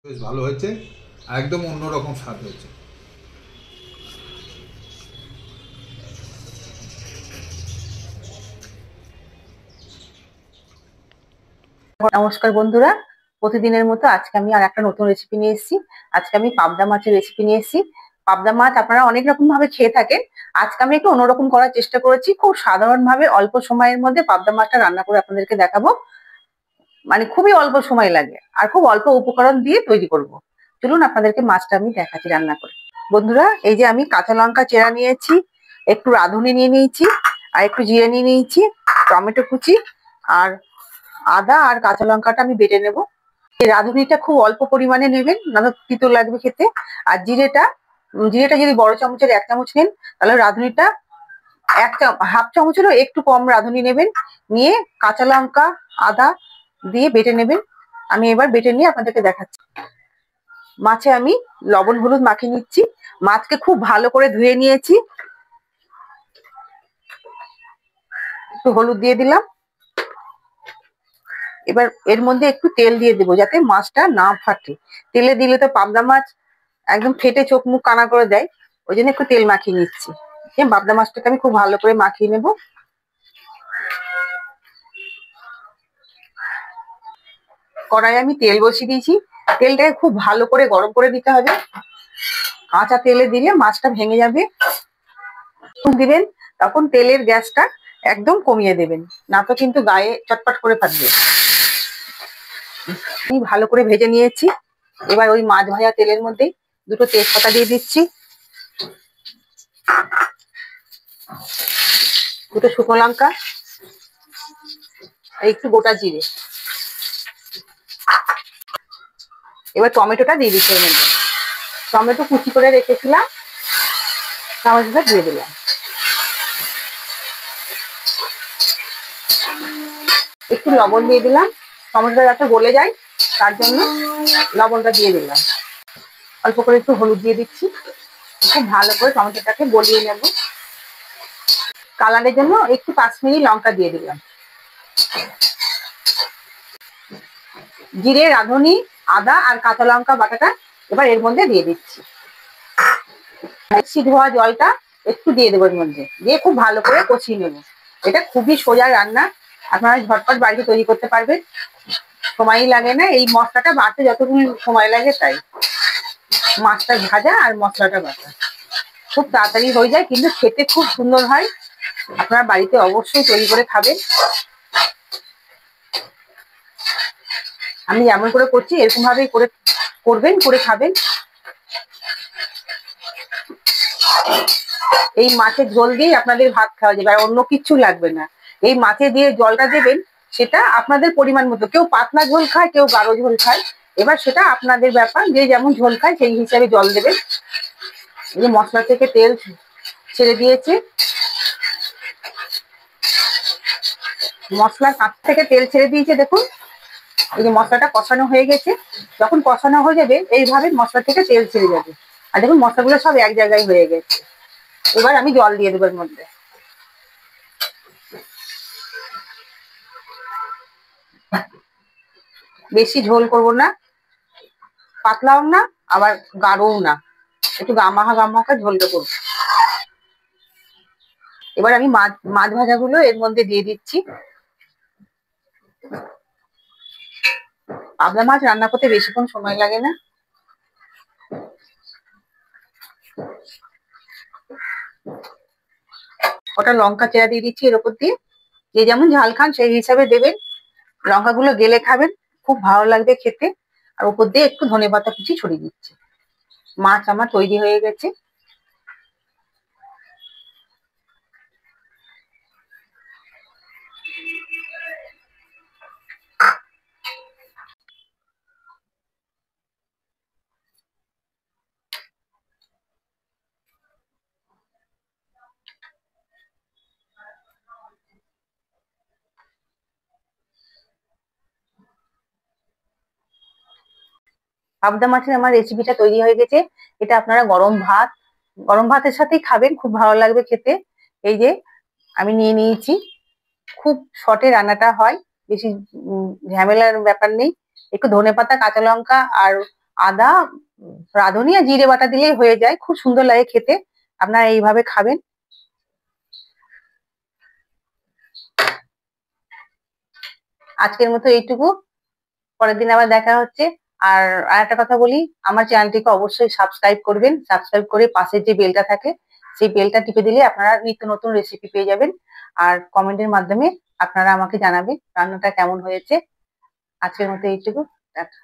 বেশ ভালো হয়েছে, একদম অন্যরকম স্বাদ হয়েছে। নমস্কার বন্ধুরা, প্রতিদিনের মতো আজকে আমি আর একটা নতুন রেসিপি নিয়ে এসেছি। আজকে আমি পাবদা মাছের রেসিপি নিয়ে এসেছি। পাবদা মাছ আপনারা অনেক রকম ভাবে খেয়ে থাকেন। আজকে আমি একটু অন্যরকম করার চেষ্টা করেছি। খুব সাধারণ ভাবে অল্প সময়ের মধ্যে পাবদা মাছটা রান্না করে আপনাদেরকে দেখাবো। মানে খুবই অল্প সময় লাগে আর খুব অল্প উপকরণ দিয়ে তৈরি করব। চলুন আপনাদেরকে মাছটা আমি দেখাচ্ছি রান্না করে। বন্ধুরা, এই যে আমি কাঁচা লঙ্কা চেরা নিয়েছি, একটু রাঁধুনি নিয়ে নিয়েছি, আর একটু জিরে নিয়ে নিয়েছি, টমেটো কুচি, আর আদা আর কাঁচা লঙ্কাটা আমি বেটে নেব। এই রাঁধুনিটা খুব অল্প পরিমাণে নেবেন, নাহলে তিতো লাগবে খেতে। আর জিরেটা যদি বড় চামচের 1 চামচ নেন, তাহলে রাঁধুনিটা হাফ চামচেরও একটু কম রাঁধুনি নেবেন। নিয়ে কাঁচা লঙ্কা, আদা দিয়ে বেটে নেবেন। আমি এবার বেটে নিয়ে আপনাদেরকে দেখাচ্ছি। মাছে আমি লবণ হলুদ মাখিয়ে নিচ্ছি। মাছকে খুব ভালো করে ধুয়ে নিয়েছি। একটু হলুদ দিয়ে দিলাম। এবার এর মধ্যে একটু তেল দিয়ে দেবো, যাতে মাছটা না ফাটে। তেলে দিলে তো পাবদা মাছ একদম ফেটে চোখ মুখ কানা করে দেয়। ওই জন্য একটু তেল মাখিয়ে নিচ্ছি। পাবদা মাছটাকে আমি খুব ভালো করে মাখিয়ে নেব। কড়াইয়ে আমি তেল বসিয়ে দিয়েছি। তেলটাকে খুব ভালো করে গরম করে দিতে হবে। কাঁচা তেলে দিলে মাছটা ভেঙে যাবে। দিবেন, তখন তেলের গ্যাসটা একদম কমিয়ে দেবেন, না তো কিন্তু গায়ে চটপট করে ফাটবে। আমি ভালো করে ভেজে নিয়েছি। এবার ওই মাছ ভাজা তেলের মধ্যে দুটো তেজপাতা দিয়ে দিচ্ছি, দুটো শুকনো লঙ্কা, আর একটু গোটা জিরে। এবার টমেটোটা দিয়ে দিচ্ছি এর মধ্যে। টমেটো কুচি করে রেখেছিলাম, টমেটোটা দিয়ে দিলাম। একটু লবণ দিয়ে দিলাম, টমেটোটা যাতে গলে যায় তার জন্য লবণটা দিয়ে দিলাম। অল্প করে একটু হলুদ দিয়ে দিচ্ছি। খুব ভালো করে টমেটোটাকে গলিয়ে নেব। কালারের জন্য একটু কাশ্মীরি লঙ্কা দিয়ে দিলাম। জিরে, রাঁধুনি, আদা আর কাঁচা লঙ্কা বাটাটা এবার এর মধ্যে দিয়ে দিচ্ছি। মিক্সি ধোয়া জলটা একটু দিয়ে দেবো এর মধ্যে, দিয়ে খুব ভালো করে কষিয়ে নেবো। এটা খুবই সোজা রান্না, আপনারা ঝটপট বাড়িতে তৈরি করতে পারবেন। সময়ই লাগে না, এই মশলাটা বাটতে যতটুকু সময় লাগে তাই। মাছটা ভাজা আর মশলাটা বাটা খুব তাড়াতাড়ি হয়ে যায়, কিন্তু খেতে খুব সুন্দর হয়। আপনারা বাড়িতে অবশ্যই তৈরি করে খাবেন। আমি যেমন করে করছি এরকম ভাবেই করবেন, করে খাবেন। এই মাছের ঝোল দিয়েই আপনাদের ভাত খাওয়া যাবে, আর অন্য কিচ্ছু লাগবে না। এই মাছে দিয়ে জলটা দেবেন, সেটা আপনাদের পরিমাণ মতো। কেউ পাতলা ঝোল খায়, কেউ গাঢ় ঝোল খায়। এবার সেটা আপনাদের ব্যাপার, যে যেমন ঝোল খায় সেই হিসাবে জল দেবেন। এই যে মশলা থেকে তেল ছেড়ে দিয়েছে, মশলার কাছ থেকে তেল ছেড়ে দিয়েছে দেখুন। এই যে মশলাটা কষানো হয়ে গেছে, যখন কষানো হয়ে যাবে এইভাবে মশলা থেকে তেল ছেড়ে যাবে। আর দেখুন মশলাগুলো সব এক জায়গায় হয়ে গেছে। এবার আমি জল দিয়ে দেবো এর মধ্যে। বেশি ঝোল করবো না, পাতলাও না, আবার গাঢ়ও না, একটু গামাখা গামাখা ঝোলটা করবো। এবার আমি মাছ মাছ ভাজাগুলো এর মধ্যে দিয়ে দিচ্ছি। পাবদা মাছ রান্না করতে বেশিক্ষণ সময় লাগে না। ওটা লঙ্কা চেরা দিয়ে দিচ্ছি এর উপর দিয়ে। যে যেমন ঝাল খান সেই হিসাবে দেবেন। লঙ্কাগুলো গেলে খাবেন, খুব ভালো লাগবে খেতে। আর উপর দিয়ে একটু ধনেপাতা কুচি ছড়িয়ে দিচ্ছি। মাছ আমার তৈরি হয়ে গেছে। পাবদা মাছের আমার রেসিপিটা তৈরি হয়ে গেছে। এটা আপনারা গরম ভাতের সাথেই খাবেন, খুব ভালো লাগবে খেতে। এই যে আমি নিয়ে নিয়েছি। খুব শর্টে রান্নাটা হয়, বেশি ঝামেলার ব্যাপার নেই। একটু ধনেপাতা, কাঁচা লঙ্কা আর আদা, রাঁধুনি আর জিরে বাটা দিলেই হয়ে যায়, খুব সুন্দর লাগে খেতে। আপনারা এইভাবে খাবেন। আজকের মতো এইটুকু, পরের দিন আবার দেখা হচ্ছে। আর একটা কথা বলি, আমার চ্যানেলটিকে অবশ্যই সাবস্ক্রাইব করবেন। সাবস্ক্রাইব করে পাশের যে বেলটা থাকে সেই বেলটা টিপে দিলে আপনারা নিত্য নতুন রেসিপি পেয়ে যাবেন। আর কমেন্টের মাধ্যমে আপনারা আমাকে জানাবেন রান্নাটা কেমন হয়েছে। আজকের মতো এইটুকু। টাটা।